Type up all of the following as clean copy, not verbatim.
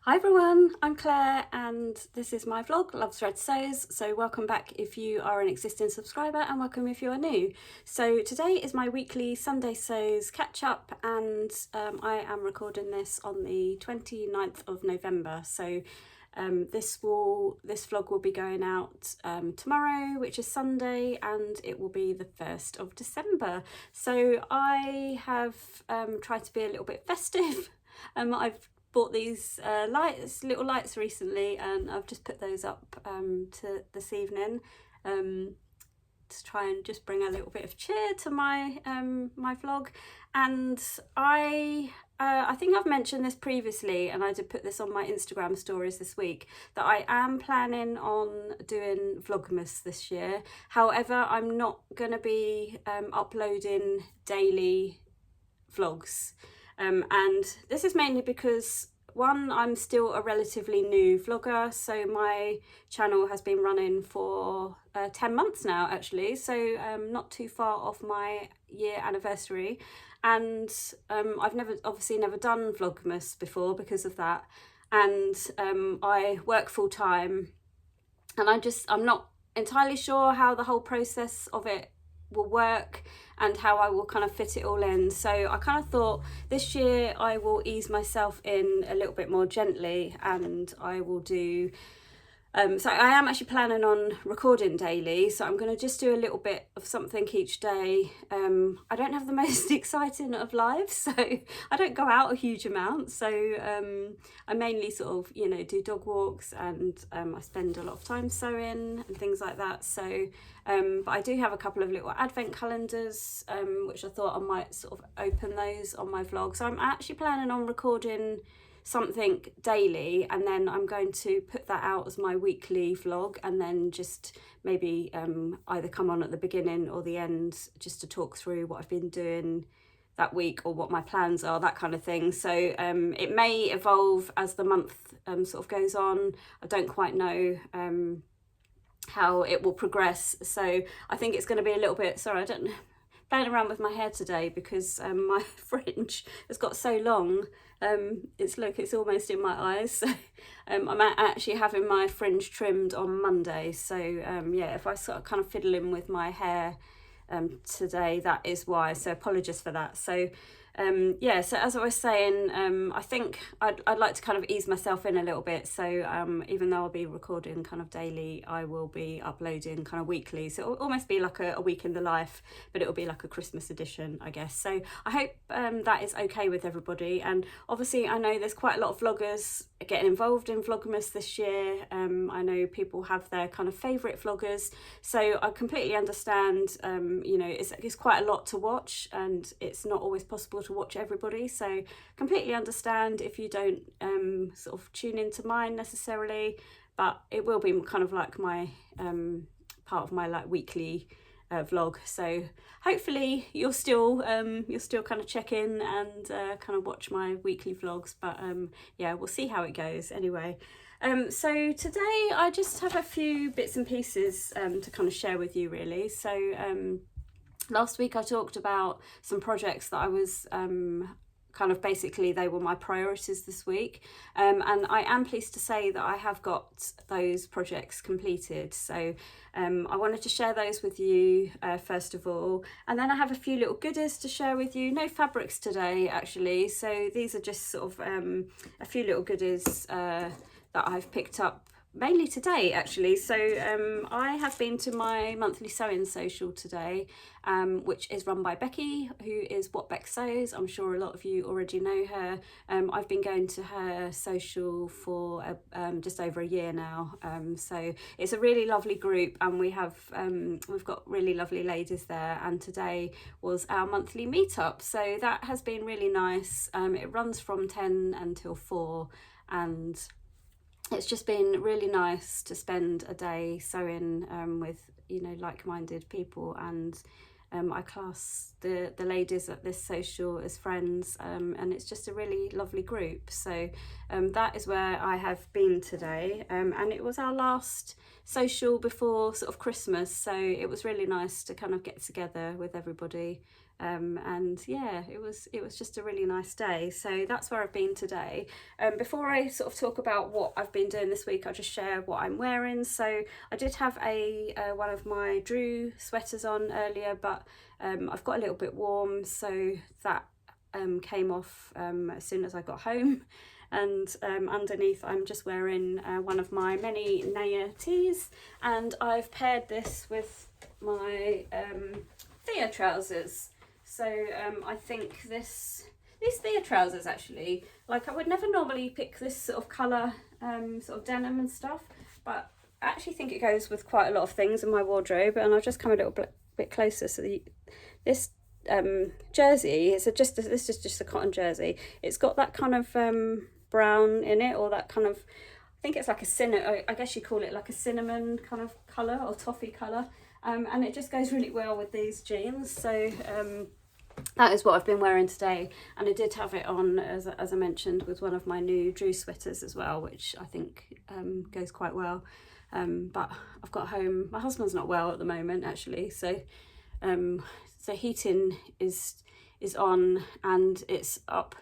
Hi everyone, I'm Claire and this is my vlog, Love Thread Sews. So welcome back if you are an existing subscriber and welcome if you are new. So today is my weekly Sunday Sews catch up and I am recording this on the 29th of November. So this vlog will be going out tomorrow, which is Sunday, and it will be the 1st of December. So I have tried to be a little bit festive. I've bought these little lights recently, and I've just put those up to this evening to try and just bring a little bit of cheer to my my vlog. And I think I've mentioned this previously, and I did put this on my Instagram stories this week, that I am planning on doing Vlogmas this year. However, I'm not going to be uploading daily vlogs. And this is mainly because, one, I'm still a relatively new vlogger, so my channel has been running for 10 months now actually, so not too far off my year anniversary. And I've obviously never done Vlogmas before because of that, and I work full-time, and I'm not entirely sure how the whole process of it will work and how I will kind of fit it all in. So I kind of thought this year I will ease myself in a little bit more gently, and I will do so I am actually planning on recording daily, so I'm going to just do a little bit of something each day. I don't have the most exciting of lives, so I don't go out a huge amount, so I mainly sort of, you know, do dog walks, and I spend a lot of time sewing and things like that. So but I do have a couple of little advent calendars, which I thought I might sort of open those on my vlog. So I'm actually planning on recording something daily, and then I'm going to put that out as my weekly vlog, and then just maybe either come on at the beginning or the end just to talk through what I've been doing that week or what my plans are, that kind of thing. So it may evolve as the month sort of goes on. I don't quite know how it will progress, so I think it's going to be a little bit, sorry, I don't know, playing around with my hair today because my fringe has got so long. It's almost in my eyes. So I'm actually having my fringe trimmed on Monday. So yeah, if I sort of kind of fiddling with my hair today, that is why. So apologies for that. So yeah, so as I was saying, I think I'd like to kind of ease myself in a little bit. So even though I'll be recording kind of daily, I will be uploading kind of weekly. So it'll almost be like a week in the life, but it'll be like a Christmas edition, I guess. So I hope that is okay with everybody. And obviously I know there's quite a lot of vloggers getting involved in Vlogmas this year. I know people have their kind of favourite vloggers. So I completely understand, you know, it's quite a lot to watch, and it's not always possible to watch everybody, so completely understand if you don't sort of tune into mine necessarily, but it will be kind of like my part of my like weekly vlog. So hopefully you'll still kind of check in and kind of watch my weekly vlogs, but yeah, we'll see how it goes anyway. So today I just have a few bits and pieces to kind of share with you really. So last week I talked about some projects that I was kind of basically they were my priorities this week, and I am pleased to say that I have got those projects completed. So I wanted to share those with you first of all, and then I have a few little goodies to share with you. No fabrics today actually, so these are just sort of a few little goodies that I've picked up mainly today actually. So I have been to my monthly sewing social today, which is run by Becky, who is What Beck Sews. I'm sure a lot of you already know her. I've been going to her social for just over a year now, so it's a really lovely group, and we've got really lovely ladies there, and today was our monthly meetup, so that has been really nice. It runs from 10 until 4, and it's just been really nice to spend a day sewing with, you know, like-minded people, and I class the ladies at this social as friends, and it's just a really lovely group. So that is where I have been today, and it was our last social before sort of Christmas, so it was really nice to kind of get together with everybody. And yeah, it was just a really nice day. So that's where I've been today. Before I sort of talk about what I've been doing this week, I'll just share what I'm wearing. So I did have one of my Drew sweaters on earlier, but I've got a little bit warm, so that came off as soon as I got home. And underneath I'm just wearing one of my many Naya Tees, and I've paired this with my Thea trousers. So I think these Thea trousers, actually, like, I would never normally pick this sort of colour, sort of denim and stuff, but I actually think it goes with quite a lot of things in my wardrobe. And I'll just come a little bit closer. So this jersey, this is just a cotton jersey. It's got that kind of brown in it, or that kind of, I think it's like I guess you call it like a cinnamon kind of colour, or toffee colour. And it just goes really well with these jeans. So that is what I've been wearing today, and I did have it on, as I mentioned, with one of my new Drew sweaters as well, which I think goes quite well. But I've got home, my husband's not well at the moment, actually, so heating is on, and it's up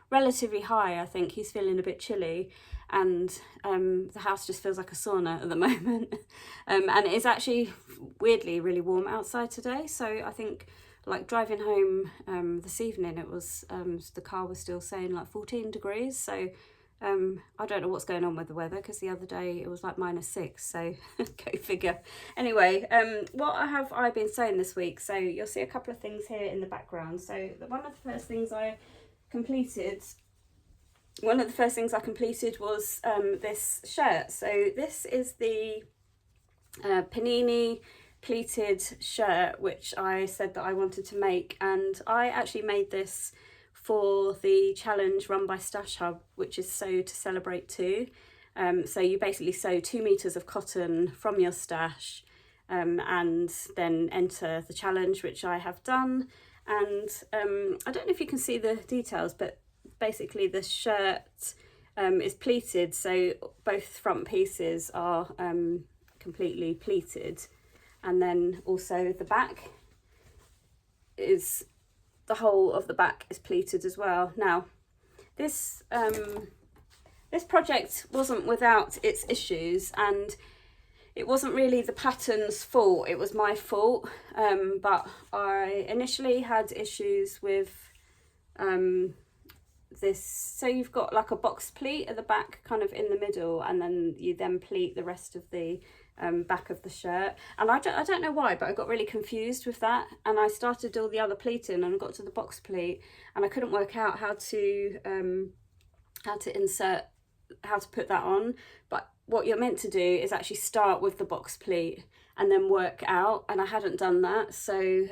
relatively high. I think he's feeling a bit chilly, and the house just feels like a sauna at the moment. And it is actually weirdly really warm outside today, so I think, like, driving home this evening, it was the car was still saying like 14 degrees. So I don't know what's going on with the weather, because the other day it was like -6, so go figure. Anyway, what have I been sewing this week? So you'll see a couple of things here in the background. So one of the first things I completed was this shirt. So this is the panini pleated shirt, which I said that I wanted to make, and I actually made this for the challenge run by Stash Hub, which is Sew to Celebrate 2. So you basically sew 2 meters of cotton from your stash, and then enter the challenge, which I have done. And I don't know if you can see the details, but basically the shirt is pleated, so both front pieces are completely pleated, and then also the back is, the whole of the back is pleated as well. Now this project wasn't without its issues, and it wasn't really the pattern's fault, it was my fault. But I initially had issues with this. So you've got like a box pleat at the back, kind of in the middle, and then you pleat the rest of the back of the shirt. And I don't know why, but I got really confused with that, and I started all the other pleating and got to the box pleat, and I couldn't work out how to put that on. But what you're meant to do is actually start with the box pleat and then work out, and I hadn't done that, so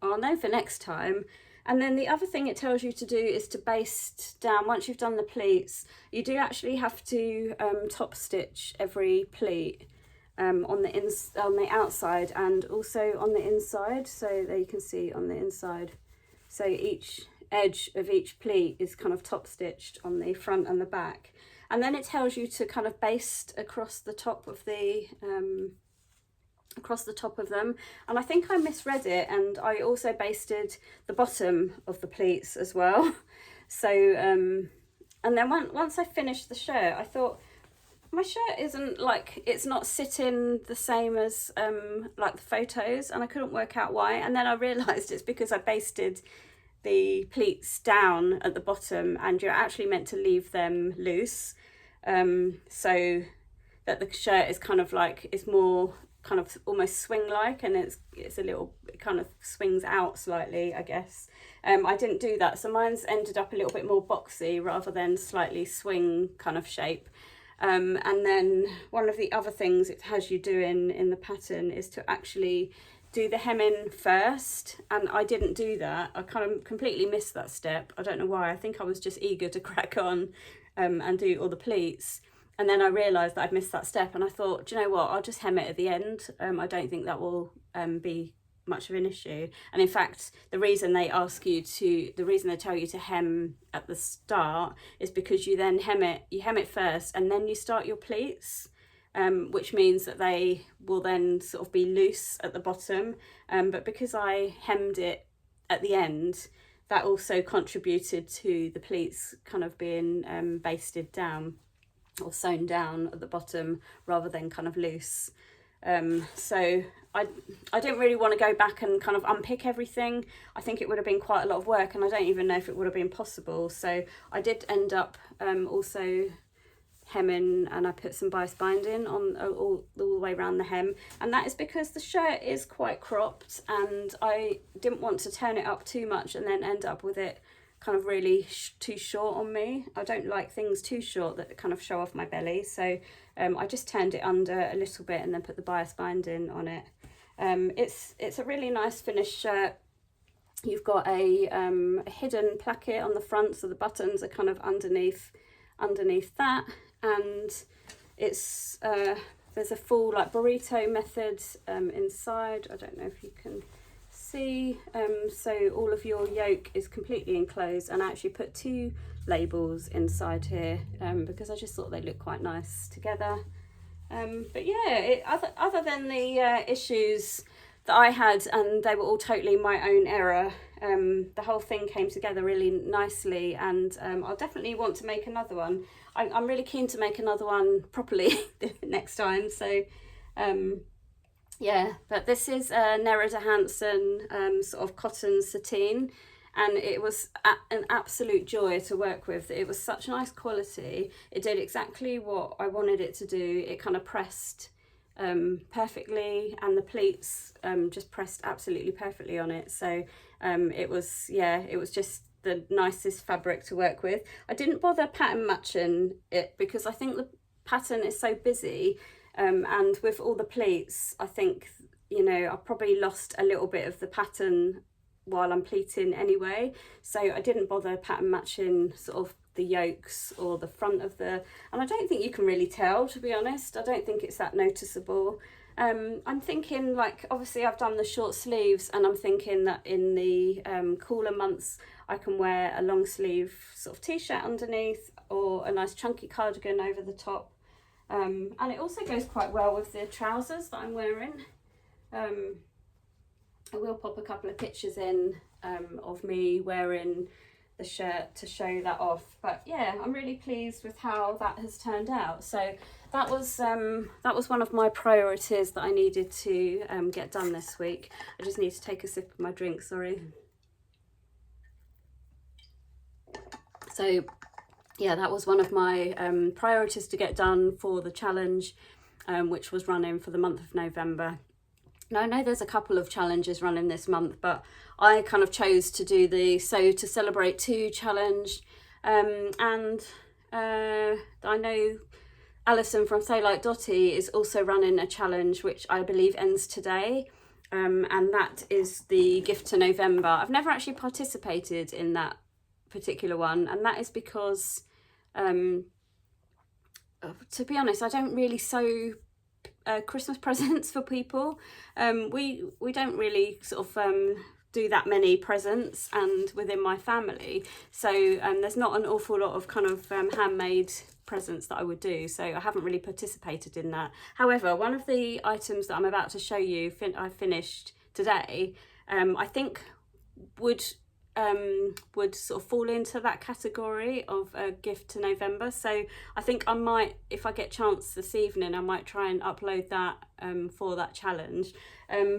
I'll know for next time. And then the other thing it tells you to do is to baste down. Once you've done the pleats, you do actually have to top stitch every pleat on the outside and also on the inside. So there you can see on the inside. So each edge of each pleat is kind of top stitched on the front and the back. And then it tells you to kind of baste across the top of them, and I think I misread it, and I also basted the bottom of the pleats as well. So and then once I finished the shirt, I thought, my shirt isn't, like, it's not sitting the same as like the photos, and I couldn't work out why. And then I realized it's because I basted the pleats down at the bottom, and you're actually meant to leave them loose, so that the shirt is kind of like, it's more kind of almost swing like, and it kind of swings out slightly, I guess. I didn't do that, so mine's ended up a little bit more boxy rather than slightly swing kind of shape. And then one of the other things it has you doing in the pattern is to actually do the hemming first, and I didn't do that. I kind of completely missed that step. I don't know why. I think I was just eager to crack on and do all the pleats. And then I realised that I'd missed that step, and I thought, do you know what, I'll just hem it at the end. I don't think that will be much of an issue. And in fact, the reason they tell you to hem at the start is because you then hem it first, and then you start your pleats, which means that they will then sort of be loose at the bottom. But because I hemmed it at the end, that also contributed to the pleats kind of being basted down or sewn down at the bottom rather than kind of loose. So I didn't really want to go back and kind of unpick everything. I think it would have been quite a lot of work, and I don't even know if it would have been possible. So I did end up also hemming, and I put some bias binding on all the way around the hem, and that is because the shirt is quite cropped and I didn't want to turn it up too much and then end up with it kind of really too short on me. I don't like things too short that kind of show off my belly, so I just turned it under a little bit and then put the bias binding on it. It's a really nice finished shirt. You've got a hidden placket on the front, so the buttons are kind of underneath that, and it's there's a full like burrito method inside. I don't know if you can see, so all of your yoke is completely enclosed, and I actually put 2 labels inside here because I just thought they looked quite nice together. But yeah, other than the issues that I had, and they were all totally my own error, the whole thing came together really nicely, and I'll definitely want to make another one. I'm really keen to make another one properly next time. So yeah, but this is Nerida Hansen sort of cotton sateen, and it was an absolute joy to work with. It was such nice quality. It did exactly what I wanted it to do. It kind of pressed perfectly, and the pleats just pressed absolutely perfectly on it. So it was just the nicest fabric to work with. I didn't bother pattern matching it because I think the pattern is so busy, and with all the pleats, I think, you know, I probably lost a little bit of the pattern while I'm pleating anyway, so I didn't bother pattern matching sort of the yokes or the front of the, and I don't think you can really tell, to be honest. I don't think it's that noticeable. I'm thinking, like, obviously I've done the short sleeves, and I'm thinking that in the cooler months I can wear a long sleeve sort of t-shirt underneath, or a nice chunky cardigan over the top, and it also goes quite well with the trousers that I'm wearing. I will pop a couple of pictures in of me wearing the shirt to show that off, but yeah, I'm really pleased with how that has turned out. So that was one of my priorities that I needed to get done this week. I just need to take a sip of my drink, sorry. So yeah, that was one of my priorities to get done for the challenge, which was running for the month of November. Now, I know there's a couple of challenges running this month, but I kind of chose to do the Sew to Celebrate 2 challenge, and I know Alison from Sew Like Dottie is also running a challenge which I believe ends today, and that is the Gift to November. I've never actually participated in that particular one, and that is because to be honest, I don't really sew Christmas presents for people. We don't really sort of do that many presents, and within my family, so there's not an awful lot of kind of handmade presents that I would do, so I haven't really participated in that. However, one of the items that I'm about to show you I finished today, I think would sort of fall into that category of a gift to November. So I think I might, if I get a chance this evening, I might try and upload that for that challenge.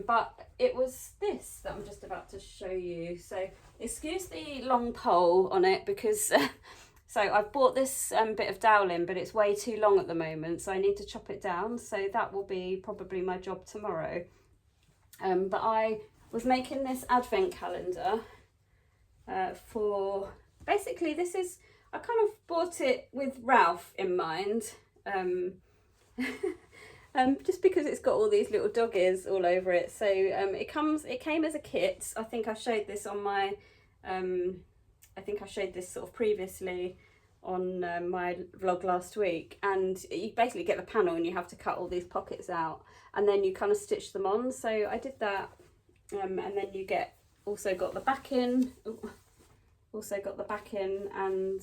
But it was this that I'm just about to show you. So excuse the long pole on it because so I've bought this bit of doweling, but it's way too long at the moment, so I need to chop it down. So that will be probably my job tomorrow. But I was making this advent calendar for, basically this is, I kind of bought it with Ralph in mind, just because it's got all these little doggies all over it. So it came as a kit. I think I showed this on my I think I showed this sort of previously on my vlog last week, and you basically get the panel and you have to cut all these pockets out, and then you kind of stitch them on. So I did that and then you get also got the backing, and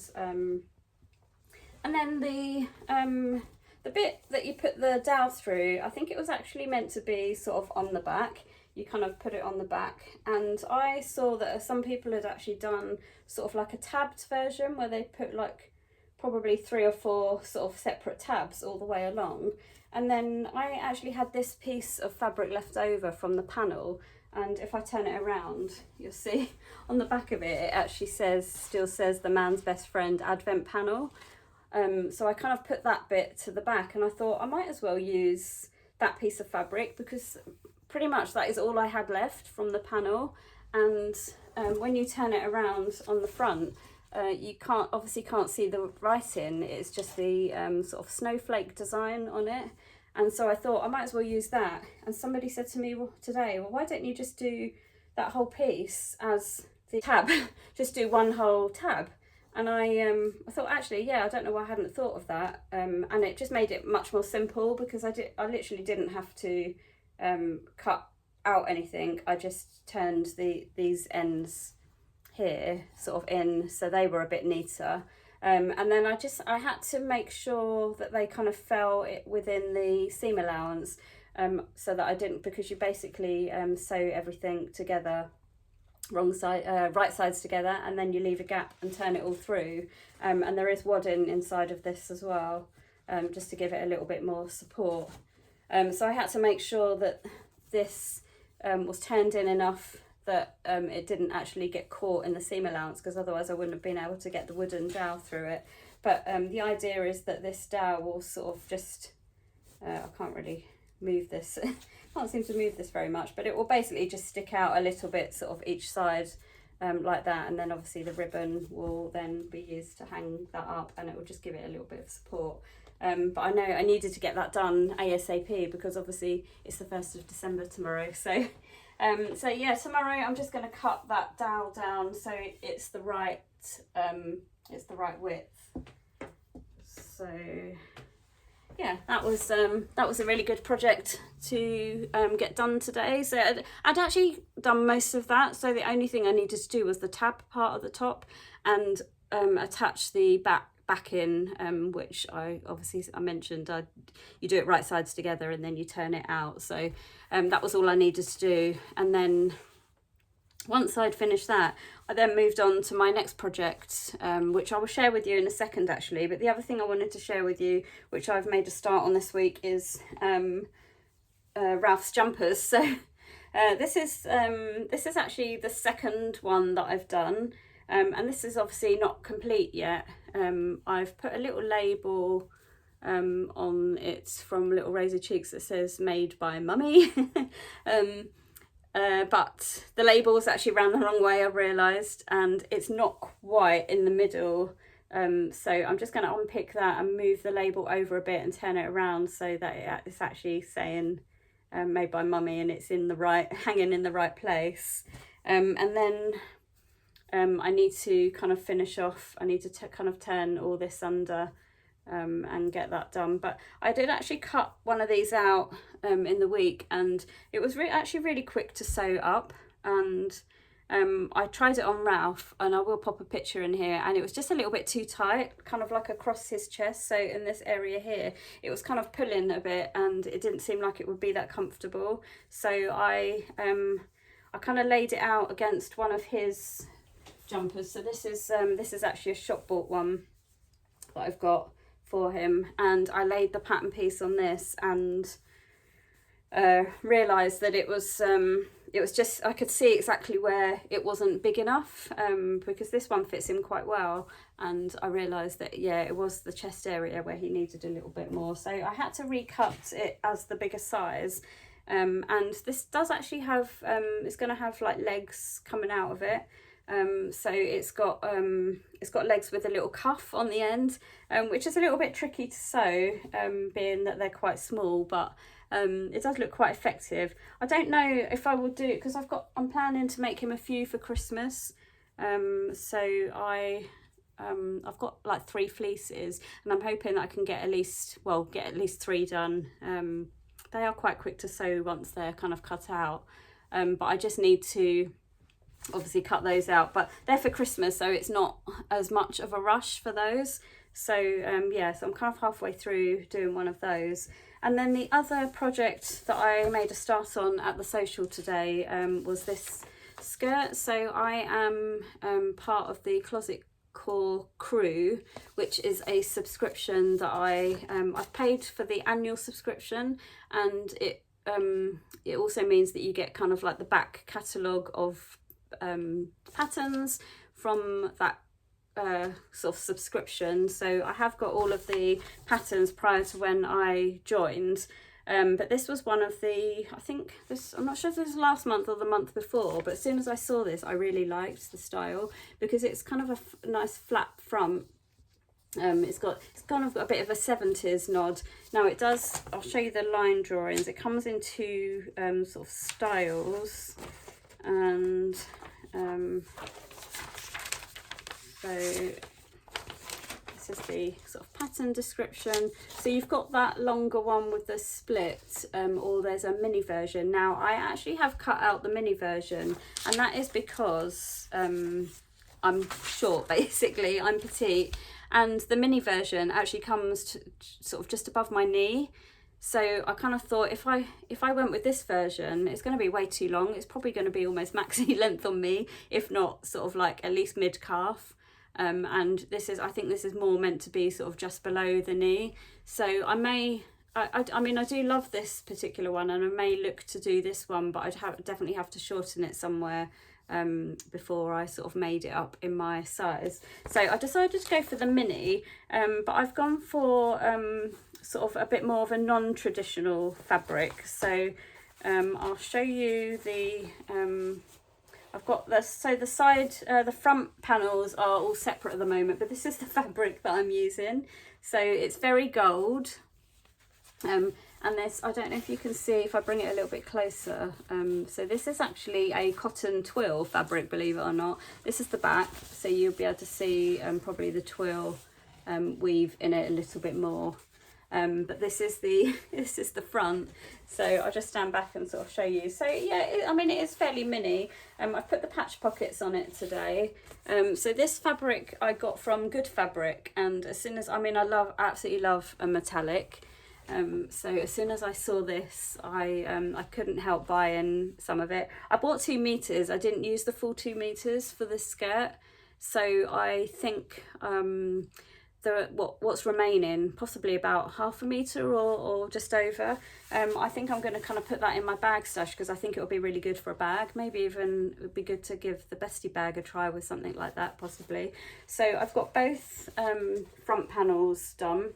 then the bit that you put the dowel through, I think it was actually meant to be sort of on the back. You kind of put it on the back, and I saw that some people had actually done sort of like a tabbed version where they put like probably 3 or 4 sort of separate tabs all the way along. And then I actually had this piece of fabric left over from the panel, and if I turn it around, you'll see on the back of it, it actually still says the man's best friend advent panel. So I kind of put that bit to the back, and I thought I might as well use that piece of fabric because pretty much that is all I had left from the panel. And when you turn it around on the front, you obviously can't see the writing. It's just the sort of snowflake design on it. And so I thought I might as well use that. And somebody said to me today, well, why don't you just do that whole piece as the tab? Just do one whole tab. And I thought, actually, yeah, I don't know why I hadn't thought of that. And it just made it much more simple because I literally didn't have to cut out anything. I just turned these ends here sort of in so they were a bit neater. And then I had to make sure that they kind of fell within the seam allowance, so that I didn't, because you basically sew everything together right sides together, and then you leave a gap and turn it all through, and there is wadding inside of this as well, just to give it a little bit more support. So I had to make sure that this was turned in enough that it didn't actually get caught in the seam allowance, because otherwise I wouldn't have been able to get the wooden dowel through it. But the idea is that this dowel will sort of just, I can't really move this, can't seem to move this very much, but it will basically just stick out a little bit sort of each side, like that, and then obviously the ribbon will then be used to hang that up, and it will just give it a little bit of support. But I know I needed to get that done ASAP because obviously it's the 1st of December tomorrow. So yeah, tomorrow I'm just going to cut that dowel down so it's the right width. So yeah, that was a really good project to get done today. So I'd actually done most of that. So the only thing I needed to do was the tab part at the top and attach the back in, which I mentioned. You do it right sides together and then you turn it out. So that was all I needed to do. And then once I'd finished that, I then moved on to my next project, which I will share with you in a second actually. But the other thing I wanted to share with you, which I've made a start on this week, is Ralph's jumpers. So this is actually the second one that I've done, and this is obviously not complete yet. I've put a little label on it from Little Rosy Cheeks that says made by Mummy. But the label is actually round the wrong way, I've realised, and it's not quite in the middle. So I'm just going to unpick that and move the label over a bit and turn it around so that it's actually saying made by Mummy, and it's hanging in the right place. And then I need to kind of finish off. I need to kind of turn all this under and get that done. But I did actually cut one of these out in the week, and it was actually really quick to sew up. And I tried it on Ralph, and I will pop a picture in here, and it was just a little bit too tight, kind of like across his chest. So in this area here, it was kind of pulling a bit, and it didn't seem like it would be that comfortable. So I kind of laid it out against one of his jumpers. So this is actually a shop bought one that I've got for him, and I laid the pattern piece on this and realised that it was just, I could see exactly where it wasn't big enough, because this one fits him quite well, and I realised that yeah, it was the chest area where he needed a little bit more, so I had to recut it as the bigger size. And this does actually have it's going to have like legs coming out of it. So it's got legs with a little cuff on the end, which is a little bit tricky to sew, being that they're quite small, but it does look quite effective. I don't know if I will do it because I'm planning to make him a few for Christmas. So I've got like 3 fleeces, and I'm hoping that I can get at least 3 done. They are quite quick to sew once they're kind of cut out. but I just need to obviously cut those out, but they're for Christmas, so it's not as much of a rush for those. So yeah, so I'm kind of halfway through doing one of those. And then the other project that I made a start on at the social today was this skirt. So I am part of the Closet Core crew, which is a subscription that I've paid for the annual subscription, and it also means that you get kind of like the back catalogue of patterns from that sort of subscription. So I have got all of the patterns prior to when I joined, but this was one of the, I think this, I'm not sure if this was last month or the month before, but as soon as I saw this I really liked the style because it's kind of a nice flat front. It's kind of got a bit of a 70s nod. Now it does, I'll show you the line drawings. It comes in two sort of styles, and so this is the sort of pattern description. So you've got that longer one with the split, or there's a mini version. Now I actually have cut out the mini version, and that is because I'm short, basically. I'm petite, and the mini version actually comes to sort of just above my knee. So I kind of thought if I went with this version, it's going to be way too long. It's probably going to be almost maxi length on me, if not sort of like at least mid calf. And I think this is more meant to be sort of just below the knee. So I mean, I do love this particular one, and I may look to do this one, but definitely have to shorten it somewhere before I sort of made it up in my size. So I decided to go for the mini, but I've gone for sort of a bit more of a non-traditional fabric. So I'll show you the I've got the the front panels are all separate at the moment, but this is the fabric that I'm using. So it's very gold, and this, I don't know if you can see if I bring it a little bit closer. So this is actually a cotton twill fabric, believe it or not. This is the back, so you'll be able to see probably the twill weave in it a little bit more. But this is the front, so I'll just stand back and sort of show you. So yeah, I mean, it is fairly mini. I've put the patch pockets on it today. So this fabric I got from Good Fabric, and as soon as, I mean, absolutely love a metallic. So as soon as I saw this, I couldn't help buying some of it. I bought 2 meters. I didn't use the full 2 meters for this skirt, so I think what's remaining, possibly about ½ meter or just over. I think I'm going to kind of put that in my bag stash because I think it would be really good for a bag. Maybe even it would be good to give the bestie bag a try with something like that, possibly. So I've got both front panels done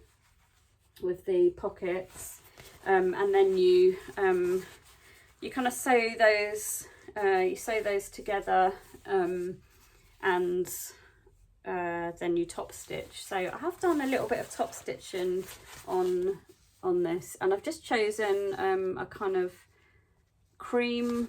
with the pockets, and then you kind of sew those together, and then you top stitch. So I have done a little bit of top stitching on this, and I've just chosen a kind of cream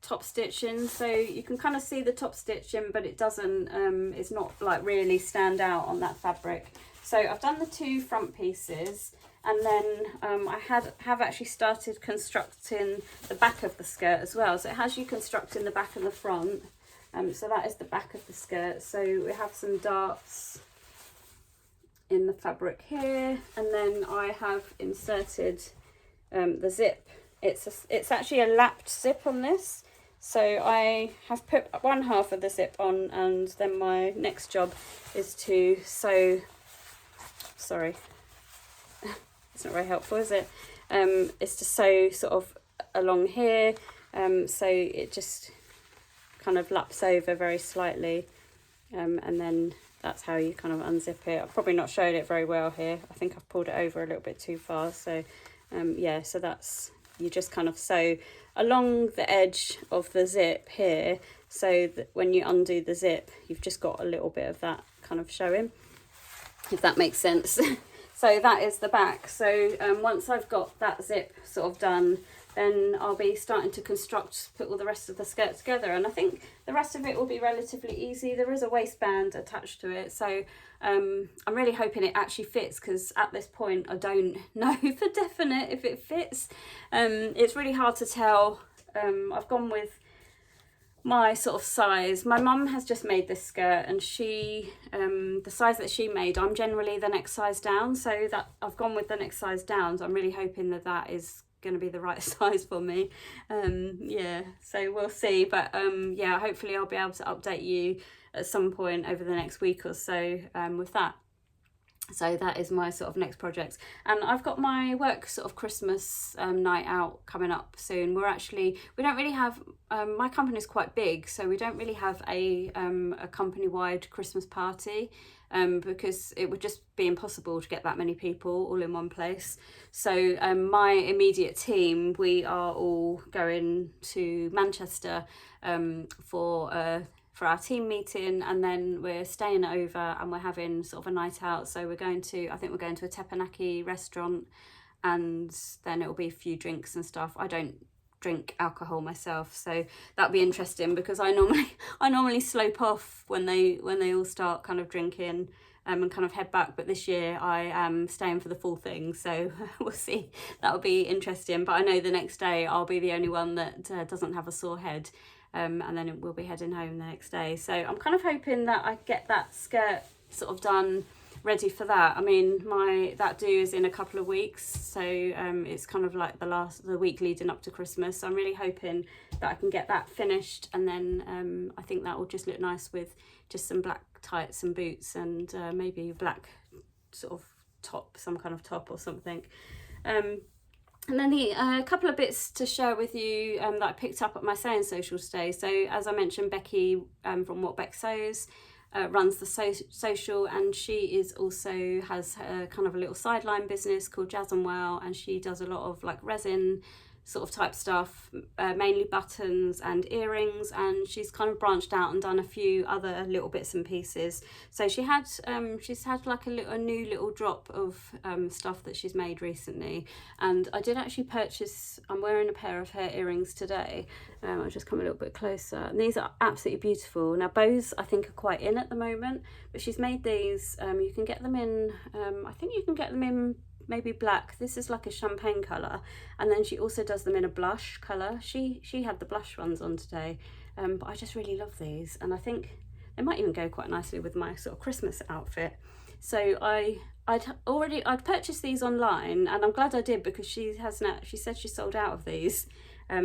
top stitching, so you can kind of see the top stitching, but it doesn't it's not like really stand out on that fabric. So I've done the 2 front pieces, and then I have actually started constructing the back of the skirt as well. So it has you constructing the back and the front. So that is the back of the skirt. So we have some darts in the fabric here, and then I have inserted the zip. It's actually a lapped zip on this. So I have put one half of the zip on, and then my next job is to sew. Sorry, it's not very helpful, is it? Is to sew sort of along here, so it just kind of laps over very slightly, and then that's how you kind of unzip it. I've probably not showed it very well here. I think I've pulled it over a little bit too far. So yeah, so that's, you just kind of sew along the edge of the zip here, so that when you undo the zip, you've just got a little bit of that kind of showing, if that makes sense. So that is the back. So once I've got that zip sort of done, then I'll be starting to put all the rest of the skirt together, and I think the rest of it will be relatively easy. There is a waistband attached to it, so I'm really hoping it actually fits, because at this point I don't know for definite if it fits. It's really hard to tell I've gone with my sort of size. My mum has just made this skirt, and she the size that she made, I'm generally the next size down, so that I've gone with the next size down. So I'm really hoping that that is going to be the right size for me. Yeah, so we'll see, but yeah, hopefully I'll be able to update you at some point over the next week or so with that. So that is my sort of next project, and I've got my work sort of Christmas night out coming up soon. We don't really have, my company is quite big, so we don't really have a company-wide Christmas party, because it would just be impossible to get that many people all in one place. So my immediate team, we are all going to Manchester for our team meeting, and then we're staying over and we're having sort of a night out. So I think we're going to a teppanyaki restaurant, and then it'll be a few drinks and stuff. I don't drink alcohol myself, so that'll be interesting, because I normally slope off when they all start kind of drinking and kind of head back, but this year I am staying for the full thing, so we'll see. That'll be interesting, but I know the next day I'll be the only one that doesn't have a sore head. And then we'll be heading home the next day. So I'm kind of hoping that I get that skirt sort of done, ready for that. I mean, that due is in a couple of weeks, so it's kind of like the week leading up to Christmas. So I'm really hoping that I can get that finished, and then I think that will just look nice with just some black tights and boots, and maybe a black sort of top, some kind of top or something. And then a couple of bits to share with you that I picked up at my sewing social today. So as I mentioned, Becky from What Beck Sews runs the social, and she has a kind of a little sideline business called Jazz and Wow, and she does a lot of like resin sort of type stuff, mainly buttons and earrings, and she's kind of branched out and done a few other little bits and pieces. So she's had like a new little drop of stuff that she's made recently, and I did actually purchase, I'm wearing a pair of her earrings today. I'll just come a little bit closer, and these are absolutely beautiful. Now bows I think are quite in at the moment, but she's made these, you can get them in, I think you can get them in maybe black. This is like a champagne colour, and then she also does them in a blush colour. She had the blush ones on today, but I just really love these, and I think they might even go quite nicely with my sort of Christmas outfit. So I'd purchased these online, and I'm glad I did, because she said she sold out of these,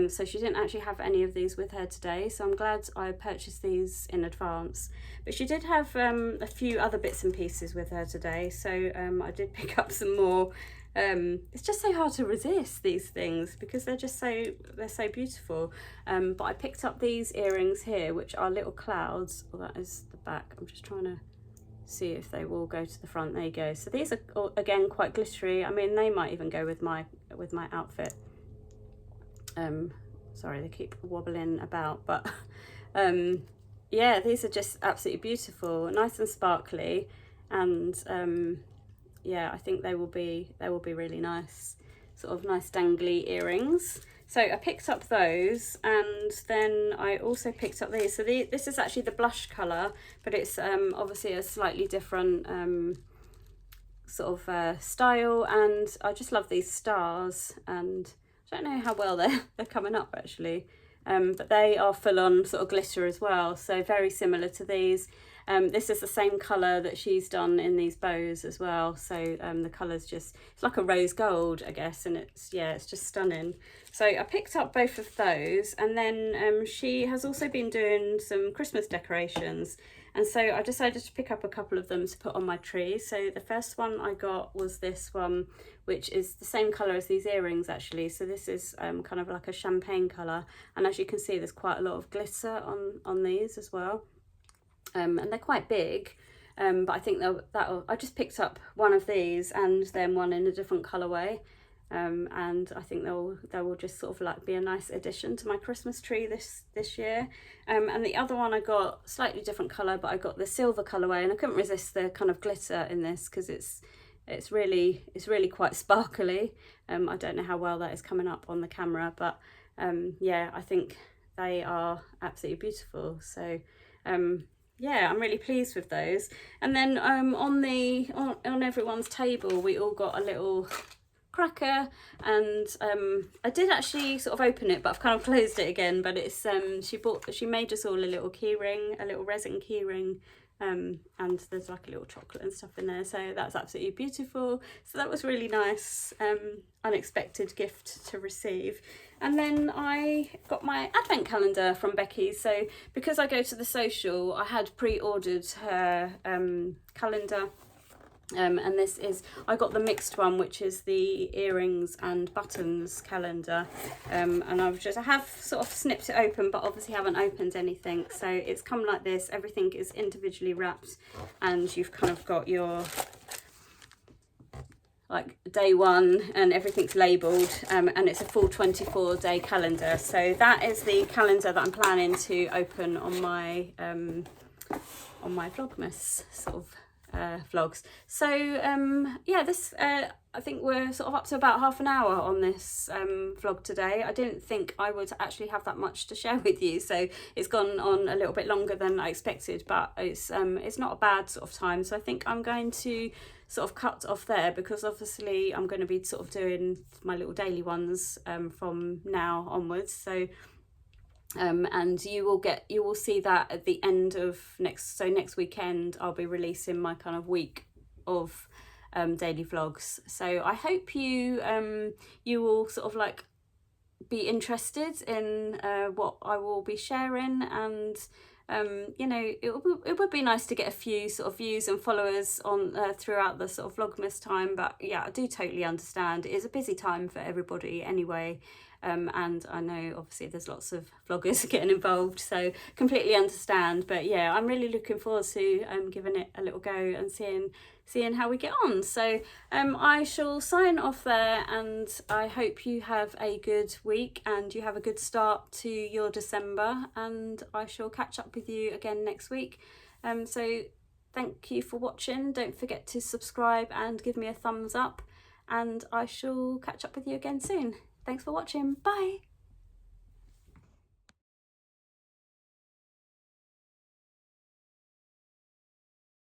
so she didn't actually have any of these with her today, so I'm glad I purchased these in advance. But she did have a few other bits and pieces with her today, so I did pick up some more. It's just so hard to resist these things, because they're so beautiful. But I picked up these earrings here, which are little clouds. Well, that is the back. I'm just trying to see if they will go to the front. There you go. So these are again quite glittery. I mean, they might even go with my outfit. Sorry, they keep wobbling about, but yeah, these are just absolutely beautiful, nice and sparkly, and yeah, I think they will be really nice, sort of nice dangly earrings. So I picked up those, and then I also picked up these. So this is actually the blush colour, but it's obviously a slightly different sort of style, and I just love these stars, and I don't know how well they're coming up actually, but they are full on sort of glitter as well, so very similar to these. This is the same colour that she's done in these bows as well, so the colour's it's like a rose gold, I guess, and it's just stunning. So I picked up both of those, and then she has also been doing some Christmas decorations, and so I decided to pick up a couple of them to put on my tree. So the first one I got was this one, which is the same colour as these earrings actually. So this is kind of like a champagne colour, and as you can see there's quite a lot of glitter on these as well, and they're quite big, but I think I just picked up one of these and then one in a different colourway, and I think they will just sort of like be a nice addition to my Christmas tree this year. And the other one I got slightly different colour, but I got the silver colourway, and I couldn't resist the kind of glitter in this, because it's really quite sparkly. I don't know how well that is coming up on the camera, but yeah, I think they are absolutely beautiful. So yeah, I'm really pleased with those. And then on everyone's table we all got a little cracker, and I did actually sort of open it, but I've kind of closed it again. But it's she made us all a little keyring, a little resin keyring, and there's like a little chocolate and stuff in there, so that's absolutely beautiful. So that was really nice, unexpected gift to receive. And then I got my advent calendar from Becky. So because I go to the social, I had pre-ordered her calendar. And this is, I got the mixed one, which is the earrings and buttons calendar, and I have sort of snipped it open, but obviously haven't opened anything. So it's come like this, everything is individually wrapped, and you've kind of got your like day one and everything's labelled, and it's a full 24-day calendar. So that is the calendar that I'm planning to open on my Vlogmas sort of vlogs. So yeah, this I think we're sort of up to about half an hour on this vlog today. I didn't think I would actually have that much to share with you, so it's gone on a little bit longer than I expected, but it's not a bad sort of time. So I think I'm going to sort of cut off there, because obviously I'm going to be sort of doing my little daily ones from now onwards. So and you will see that at the end of next weekend I'll be releasing my kind of week of daily vlogs. So I hope you will sort of like be interested in what I will be sharing, and you know, it would be nice to get a few sort of views and followers on throughout the sort of Vlogmas time. But yeah, I do totally understand, it is a busy time for everybody anyway. And I know obviously there's lots of vloggers getting involved, so completely understand. But yeah, I'm really looking forward to giving it a little go and seeing how we get on. So I shall sign off there, and I hope you have a good week and you have a good start to your December, and I shall catch up with you again next week. So thank you for watching. Don't forget to subscribe and give me a thumbs up, and I shall catch up with you again soon. Thanks for watching. Bye.